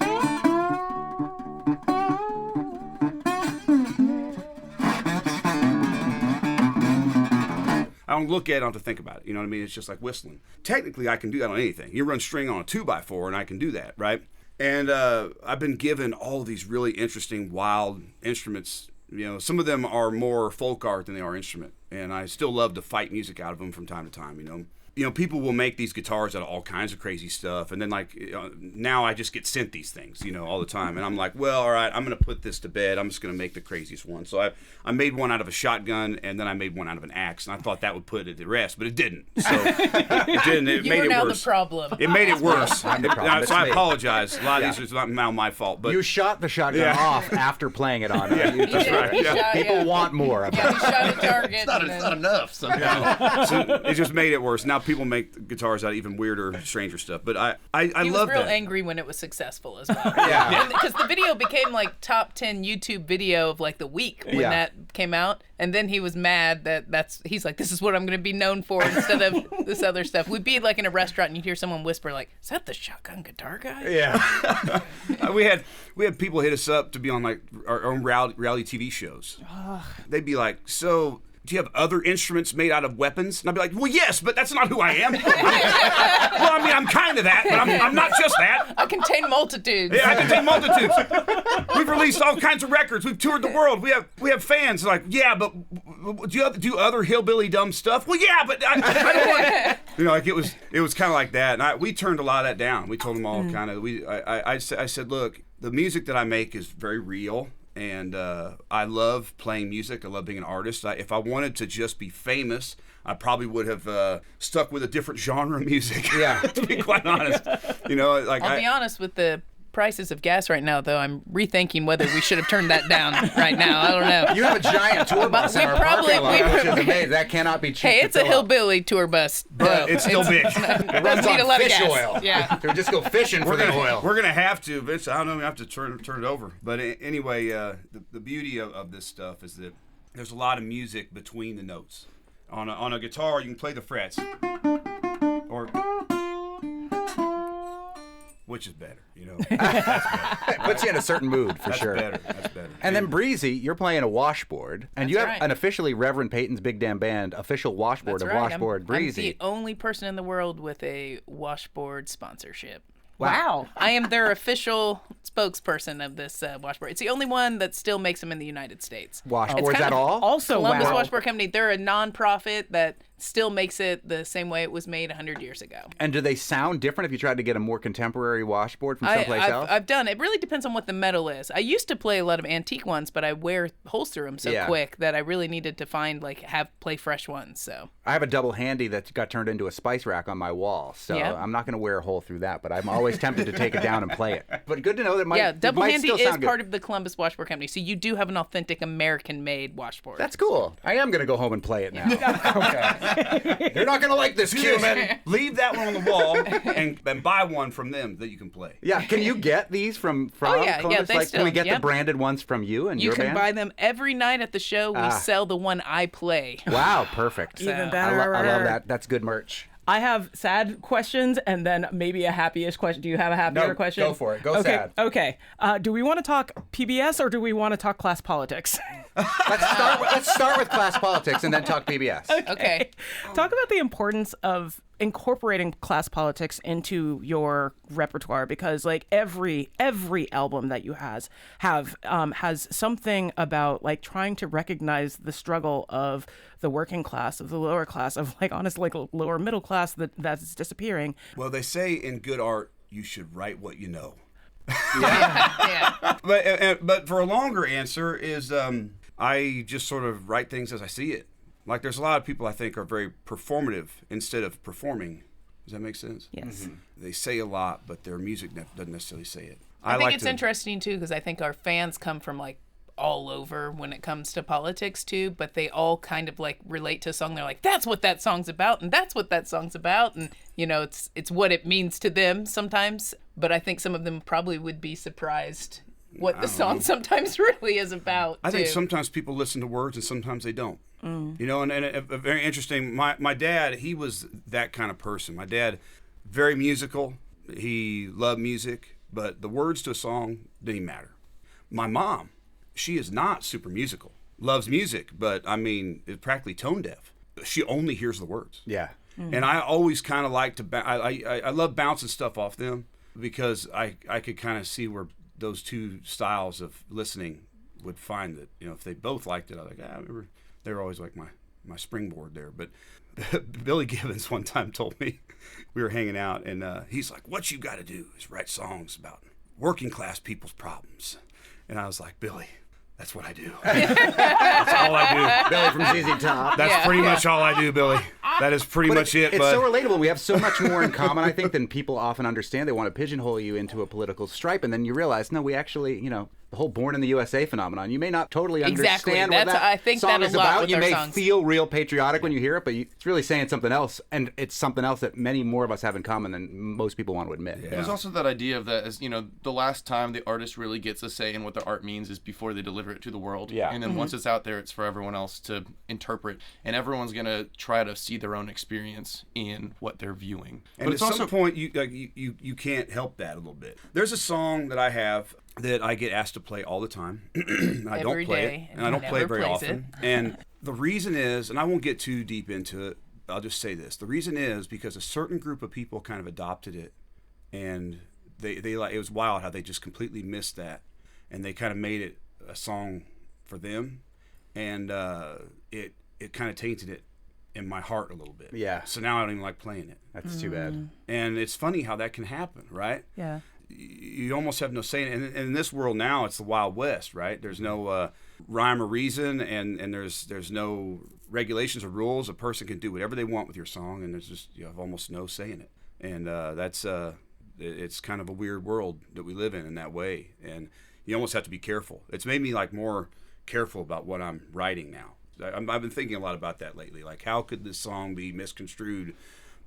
I don't look at it, I don't have to think about it. You know what I mean? It's just like whistling. Technically, I can do that on anything. You run string on a 2x4 and I can do that, right? And I've been given all these really interesting, wild instruments. You know, some of them are more folk art than they are instrument. And I still love to fight music out of them from time to time, you know. You know, people will make these guitars out of all kinds of crazy stuff. And then, like, now I just get sent these things, you know, all the time. And I'm like, well, all right, I'm going to put this to bed. I'm just going to make the craziest one. So I made one out of a shotgun, and then I made one out of an axe. And I thought that would put it to rest, but it didn't. So it didn't. It made it worse. You were now the problem. It made it worse. So I apologize. A lot of these are not my fault. But you shot the shotgun off after playing it on it. That's right. Yeah. People want more of it. You shot a target. It's not enough somehow. So it just made it worse. Now people make guitars out of even weirder, stranger stuff. But I love that. He was real angry when it was successful as well. Yeah. Because the video became like top 10 YouTube video of like the week when that came out. And then he was mad he's like, this is what I'm going to be known for instead of this other stuff. We'd be like in a restaurant and you'd hear someone whisper like, is that the shotgun guitar guy? Yeah. we had people hit us up to be on like our own reality TV shows. They'd be like, so do you have other instruments made out of weapons? And I'd be like, well, yes, but that's not who I am. Well, I mean, I'm kind of that, but I'm not just that. I contain multitudes. Yeah, I contain multitudes. We've released all kinds of records. We've toured the world. We have fans. Like, yeah, but do you do other hillbilly dumb stuff? Well, yeah, but I don't want. You know, like it was kind of like that. And we turned a lot of that down. We told them all kind of. I said, look, the music that I make is very real. And I love playing music. I love being an artist. If I wanted to just be famous, I probably would have stuck with a different genre of music. Yeah, to be quite honest. You know, like I'll be honest with the prices of gas right now, though. I'm rethinking whether we should have turned that down right now. I don't know. You have a giant tour bus in our parking lot, which is amazing. That cannot be cheap. Hey, it's a hillbilly tour bus, but it's still big. It runs on fish oil. Yeah, we just go fishing for the oil. We're gonna have to, Vince. I don't know. We have to turn it over. But anyway, the beauty of this stuff is that there's a lot of music between the notes. On a guitar, you can play the frets, or which is better, you know. That's better. It puts you in a certain mood, for sure. That's better. And then Breezy, you're playing a washboard, and you have an officially Reverend Peyton's Big Damn Band official washboard of Washboard Breezy. I'm the only person in the world with a washboard sponsorship. Wow. I am their official spokesperson of this washboard. It's the only one that still makes them in the United States. Washboards at all? Also, Columbus Washboard Company. They're a non-profit that still makes it the same way it was made 100 years ago. And do they sound different if you tried to get a more contemporary washboard from someplace else? I've done. It really depends on what the metal is. I used to play a lot of antique ones, but I holster them so quick that I really needed to play fresh ones. So I have a double handy that got turned into a spice rack on my wall, so I'm not going to wear a hole through that, but I'm always tempted to take it down and play it. But good to know that double handy is part of the Columbus Washboard Company, so you do have an authentic American-made washboard. That's cool. I am going to go home and play it now. Okay. They're not gonna like this, human. Leave that one on the wall and buy one from them that you can play. Yeah, can you get these from Oh, yeah, Columbus? they Like, still, can we get the yep. branded ones from you and You your can band? buy them every night at the show. We sell the one I play. Wow, perfect. Even I better. love that. That's good merch. I have sad questions and then maybe a happy-ish question. Do you have a happier question? Go for it. Go okay. sad. Okay. Do we want to talk PBS or do we want to talk class politics? Let's start with class politics and then talk PBS. Okay. Talk about the importance of incorporating class politics into your repertoire, because like every album that you have has something about like trying to recognize the struggle of the working class, of the lower class, of like honestly like lower middle class that's disappearing. Well, they say in good art you should write what you know. Yeah. But for a longer answer is I just sort of write things as I see it. Like there's a lot of people I think are very performative instead of performing. Does that make sense? Yes. Mm-hmm. They say a lot, but their music doesn't necessarily say it. I think it's interesting too, because I think our fans come from like all over when it comes to politics too, but they all kind of like relate to a song. They're like, that's what that song's about, and that's what that song's about, and you know, it's what it means to them sometimes. But I think some of them probably would be surprised what the song sometimes really is about. I think sometimes people listen to words and sometimes they don't. You know, and very interesting. My dad, he was that kind of person. My dad, very musical. He loved music, but the words to a song didn't matter. My mom, she is not super musical. Loves music, but I mean, is practically tone deaf. She only hears the words. Yeah. And I always kind of like to. I love bouncing stuff off them because I could kind of see where those two styles of listening would find that, you know, if they both liked it, I was like, they were always like my springboard there. But Billy Gibbons one time told me, we were hanging out, and he's like, what you got to do is write songs about working class people's problems. And I was like, Billy, that's what I do. That's all I do. Billy from ZZ Top. That's pretty much all I do, Billy. That is pretty much it. It's so relatable. We have so much more in common, I think, than people often understand. They want to pigeonhole you into a political stripe, and then you realize, no, we actually, you know, the whole Born in the USA phenomenon. You may not totally understand what that I think song that is a lot about. with You our may songs. feel real patriotic when you hear it, but it's really saying something else, and it's something else that many more of us have in common than most people want to admit. Yeah. There's also that idea of that, as you know, the last time the artist really gets a say in what their art means is before they deliver it to the world. Yeah. And then once it's out there, it's for everyone else to interpret, and everyone's gonna try to see their own experience in what they're viewing. And but at some point, you can't help that a little bit. There's a song that I have that I get asked to play all the time. I don't play it, and I don't play it very often. And the reason is, and I won't get too deep into it, I'll just say this. The reason is because a certain group of people kind of adopted it, and they like, it was wild how they just completely missed that, and they kind of made it a song for them, and it kind of tainted it in my heart a little bit. Yeah. So now I don't even like playing it. That's too bad. And it's funny how that can happen, right? Yeah. You almost have no say in it. And in this world now, it's the Wild West, right? There's no rhyme or reason, and there's no regulations or rules. A person can do whatever they want with your song, and there's just, you have almost no say in it. And that's it's kind of a weird world that we live in that way. And you almost have to be careful. It's made me like more careful about what I'm writing now. I've been thinking a lot about that lately. Like, how could this song be misconstrued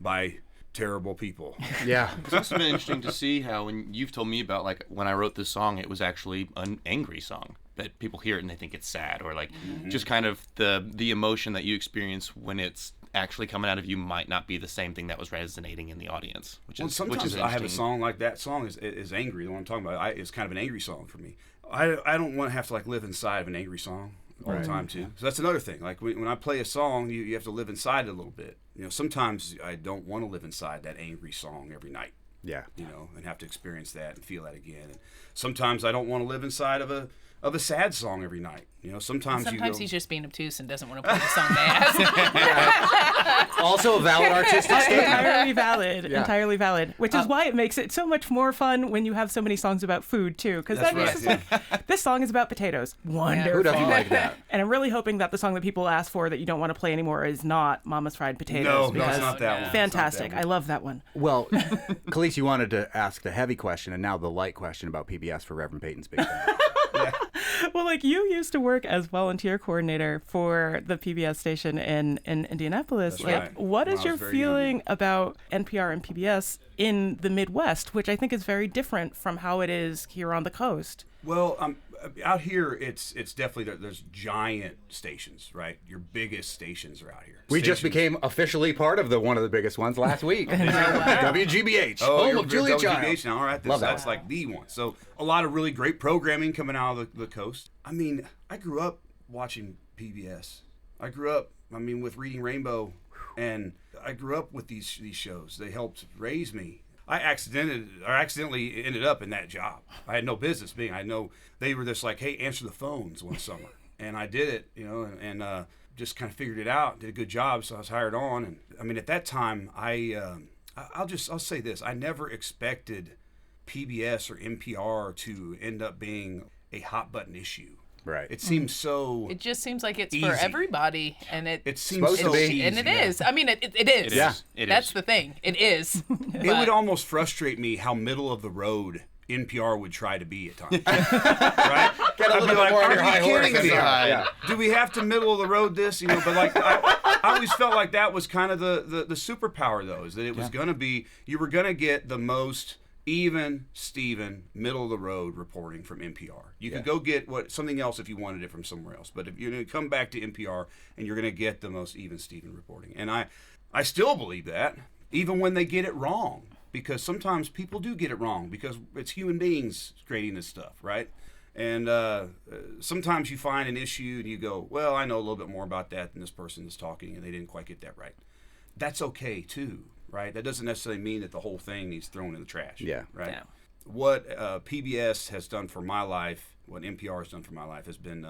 by terrible people? Yeah. It's also been interesting to see how, when you've told me about, like, when I wrote this song, it was actually an angry song, that people hear it and they think it's sad, or like just kind of the emotion that you experience when it's actually coming out of you might not be the same thing that was resonating in the audience. Sometimes I have a song like that. Song is angry. The one I'm talking about is kind of an angry song for me. I don't want to have to like live inside of an angry song all the time too. So that's another thing. Like when I play a song, you have to live inside it a little bit. You know, sometimes I don't want to live inside that angry song every night. Yeah. You know, and have to experience that and feel that again. And sometimes I don't want to live inside of a sad song every night. You know, sometimes he's just being obtuse and doesn't want to play the song they ask. Also a valid artistic statement. Entirely valid. Yeah. Entirely valid. Which is why it makes it so much more fun when you have so many songs about food too. Because that makes it like, this song is about potatoes. Wonderful. Who doesn't like that? And I'm really hoping that the song that people ask for that you don't want to play anymore is not Mama's Fried Potatoes. No, it's not that one. Fantastic. Not that one. I love that one. Well, Khalees, you wanted to ask the heavy question and now the light question about PBS for Reverend Peyton's Big Band. Well, like you used to work as volunteer coordinator for the PBS station in Indianapolis. That's like, right. what is When I your was very feeling about NPR and PBS in the Midwest, which I think is very different from how it is here on the coast? Well, out here, it's definitely there's giant stations, right? Your biggest stations are out here. We just became officially part of one of the biggest ones last week. WGBH, home of Julia WGBH Child. now. All right, that's like the one. So a lot of really great programming coming out of the coast. I mean, I grew up watching PBS. I grew up, with Reading Rainbow, and I grew up with these shows. They helped raise me. I accidentally ended up in that job. I had no business being. They were just like, hey, answer the phones one summer, and I did it, and just kind of figured it out. Did a good job, so I was hired on. And at that time, I'll say this: I never expected PBS or NPR to end up being a hot button issue. Right. It seems so. It just seems like it's easy. for everybody, and it seems so easy, and it is. I mean, it is. Yeah, That's the thing. It is. It would almost frustrate me how middle of the road NPR would try to be at times. Right? Get a little bit more on your high horse. Yeah. Do we have to middle of the road this? But like I always felt like that was kind of the superpower, though, is that it was going to be, you were going to get the most even Steven, middle of the road reporting from NPR. You could go get something else if you wanted it from somewhere else, but if you're going to come back to NPR and you're going to get the most even Steven reporting. And I still believe that, even when they get it wrong, because sometimes people do get it wrong because it's human beings creating this stuff, right? And sometimes you find an issue and you go, well, I know a little bit more about that than this person is talking, and they didn't quite get that right. That's okay too. Right? That doesn't necessarily mean that the whole thing needs thrown in the trash. Yeah. Right? Yeah. What PBS has done for my life, what NPR has done for my life has been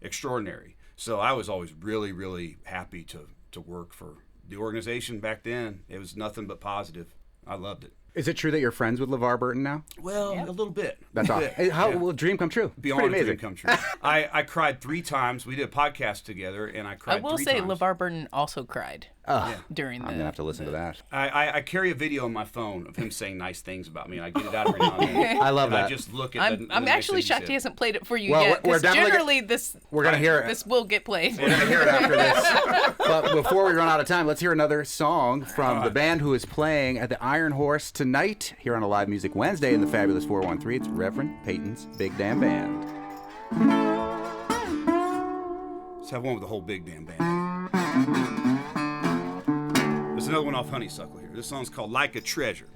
extraordinary. So I was always really, really happy to work for the organization back then. It was nothing but positive. I loved it. Is it true that you're friends with LeVar Burton now? Well, a little bit. That's awesome. How will dream come true? Beyond a dream come true. I cried 3 times. We did a podcast together, and I cried 3 times. I will say LeVar Burton also cried during the... I'm going to have to listen to that. I carry a video on my phone of him saying nice things about me, and I get it out every now and then. I love that. I just look at I'm actually shocked he hasn't played it for you well, yet. we're definitely generally we're going to hear it. This will get played. We're going to hear it after this. But before we run out of time, let's hear another song from the band who is playing at the Iron Horse tonight here on a Live Music Wednesday in the Fabulous 413. It's Reverend Peyton's Big Damn Band. Let's have one with the whole Big Damn Band. There's another one off Honeysuckle here. This song's called Like a Treasure.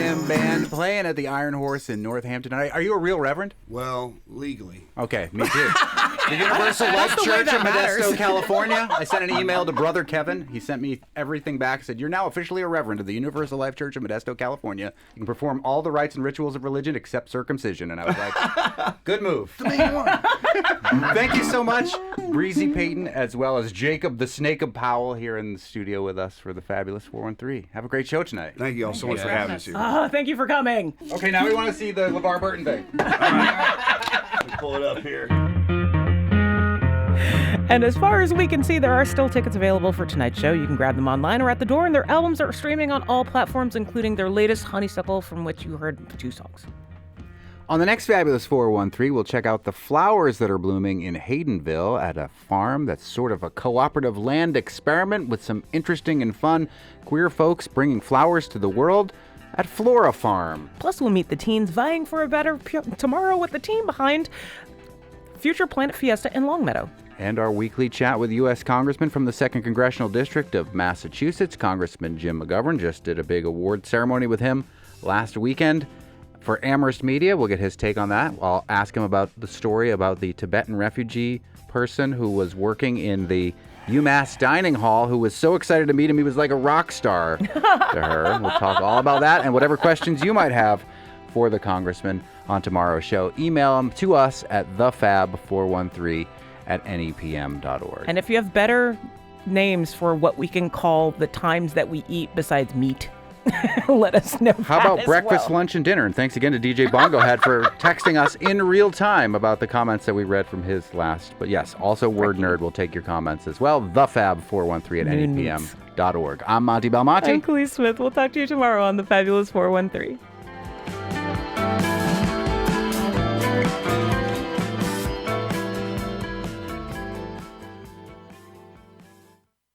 Jim Band playing at the Iron Horse in Northampton. Are you a real reverend? Well, legally. Okay, me too. The Universal Life Church of Modesto, California. I sent an email to Brother Kevin. He sent me everything back. Said, "You're now officially a reverend of the Universal Life Church of Modesto, California. You can perform all the rites and rituals of religion except circumcision." And I was like, good move. Thank you so much, Breezy Payton, as well as Jacob the Snake-Ob Powell here in the studio with us for the Fabulous 413. Have a great show tonight. Thank you all so much for having us here. Oh, thank you for coming. Okay, now we want to see the LeVar Burton thing. Let me pull it up here. And as far as we can see, there are still tickets available for tonight's show. You can grab them online or at the door, and their albums are streaming on all platforms, including their latest, Honeysuckle, from which you heard 2 songs. On the next Fabulous 413, we'll check out the flowers that are blooming in Haydenville at a farm that's sort of a cooperative land experiment with some interesting and fun queer folks bringing flowers to the world at Flora Farm. Plus, we'll meet the teens vying for a better tomorrow with the team behind Future Planet Fiesta in Longmeadow. And our weekly chat with U.S. Congressman from the 2nd Congressional District of Massachusetts, Congressman Jim McGovern. Just did a big award ceremony with him last weekend. For Amherst Media, we'll get his take on that. I'll ask him about the story about the Tibetan refugee person who was working in the UMass dining hall, who was so excited to meet him, he was like a rock star to her. We'll talk all about that and whatever questions you might have for the congressman on tomorrow's show. Email them to us at thefab413@nepm.org. And if you have better names for what we can call the times that we eat besides meat, let us know. How about breakfast, lunch, and dinner? And thanks again to DJ Bongo Head for texting us in real time about the comments that we read from his last. But yes, also Word Nerd will take your comments as well. Thefab413@nepm.org. I'm Monty Belmonte. I'm Khalil Smith. We'll talk to you tomorrow on the Fabulous 413.